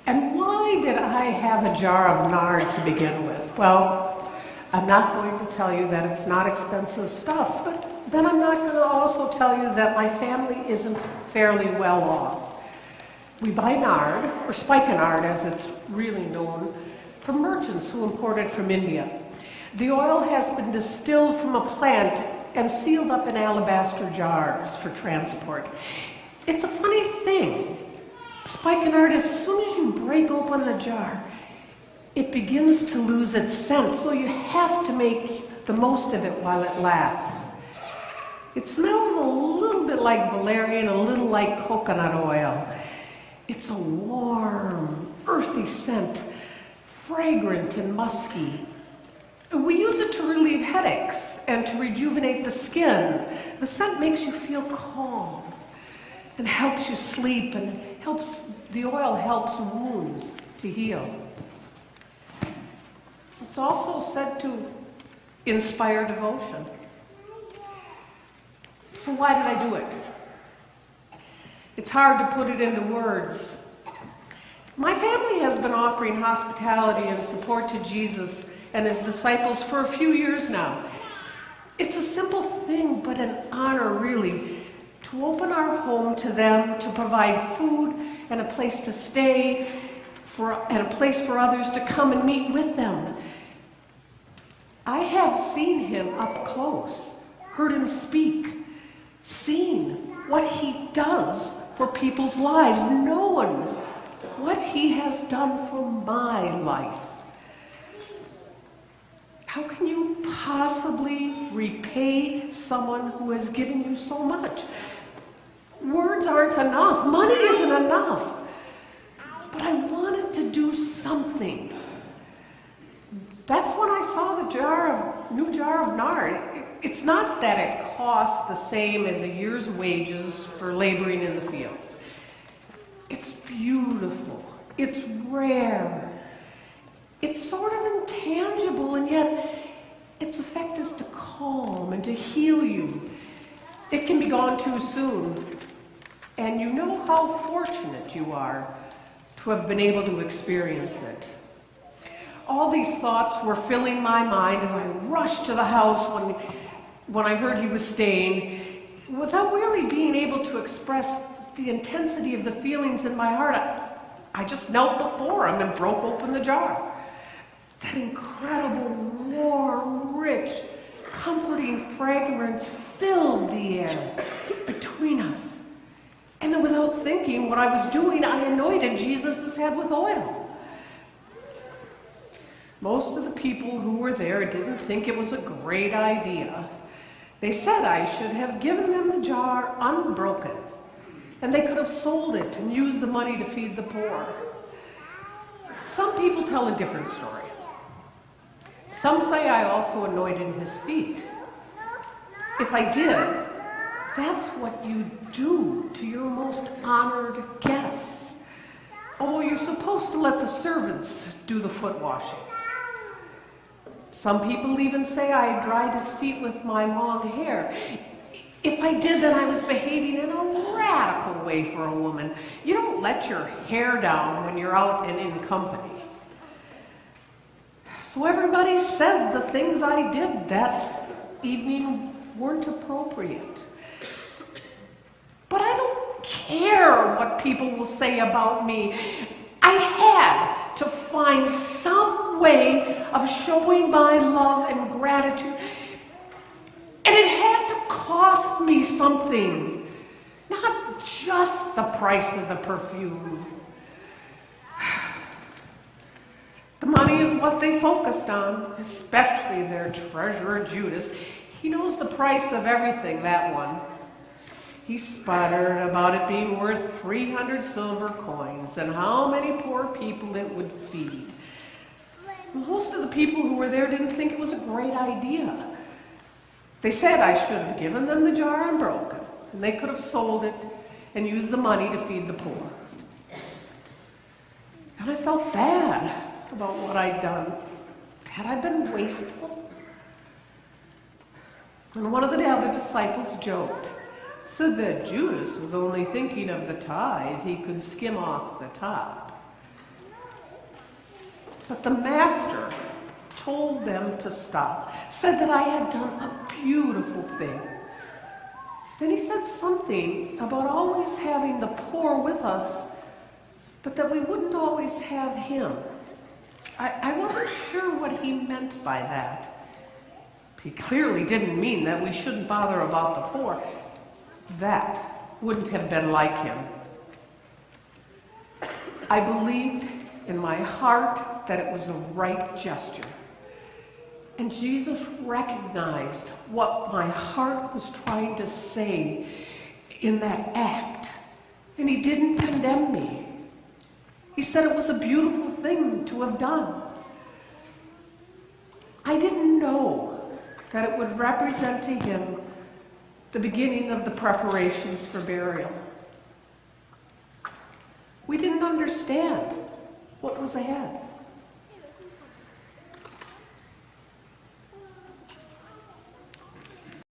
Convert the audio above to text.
And why did I have a jar of nard to begin with? Well, I'm not going to tell you that it's not expensive stuff, but then I'm not going to also tell you that my family isn't fairly well off. We buy nard, or spikenard as it's really known, from merchants who import it from India. The oil has been distilled from a plant and sealed up in alabaster jars for transport. It's a funny thing. Spikenard, as soon as you break open the jar, it begins to lose its scent, so you have to make the most of it while it lasts. It smells a little bit like valerian, a little like coconut oil. It's a warm, earthy scent, fragrant and musky. We use it to relieve headaches and to rejuvenate the skin. The scent makes you feel calm and helps you sleep, and the oil helps wounds to heal. It's also said to inspire devotion. So why did I do it? It's hard to put it into words. My family has been offering hospitality and support to Jesus and his disciples for a few years now. It's a simple thing, but an honor, really, to open our home to them, to provide food and a place to stay, and a place for others to come and meet with them. I have seen him up close, heard him speak, seen what he does for people's lives, known what he has done for my life. How can you possibly repay someone who has given you so much? Words aren't enough. Money isn't enough. But I wanted to do something. That's when I saw the new jar of nard. It's not that it costs the same as a year's wages for laboring in the fields. It's beautiful. It's rare. It's sort of intangible, and yet its effect is to calm and to heal you. It can be gone too soon, and you know how fortunate you are to have been able to experience it. All these thoughts were filling my mind as I rushed to the house when I heard he was staying, without really being able to express the intensity of the feelings in my heart. I just knelt before him and broke open the jar. That incredible, warm, rich, comforting fragrance filled the air between us. And then, without thinking what I was doing, I anointed Jesus' head with oil. Most of the people who were there didn't think it was a great idea. They said I should have given them the jar unbroken, and they could have sold it and used the money to feed the poor. Some people tell a different story. Some say I also anointed his feet. If I did, that's what you do to your most honored guests. Although you're supposed to let the servants do the foot washing. Some people even say I dried his feet with my long hair. If I did, then I was behaving in a radical way for a woman. You don't let your hair down when you're out and in company. So everybody said the things I did that evening weren't appropriate. But I don't care what people will say about me. I had to find some way of showing my love and gratitude. And it had to cost me something, not just the price of the perfume. The money is what they focused on, especially their treasurer Judas. He knows the price of everything, that one. He sputtered about it being worth 300 silver coins and how many poor people it would feed. Most of the people who were there didn't think it was a great idea. They said I should have given them the jar unbroken, and they could have sold it and used the money to feed the poor. And I felt bad about what I'd done. Had I been wasteful? And one of the other disciples joked, said that Judas was only thinking of the tithe he could skim off the top. But the master told them to stop, said that I had done a beautiful thing. Then he said something about always having the poor with us, but that we wouldn't always have him. I wasn't sure what he meant by that. He clearly didn't mean that we shouldn't bother about the poor. That wouldn't have been like him. I believed in my heart that it was the right gesture. And Jesus recognized what my heart was trying to say in that act. And he didn't condemn me. He said it was a beautiful thing to have done. I didn't know that it would represent to him the beginning of the preparations for burial. We didn't understand what was ahead.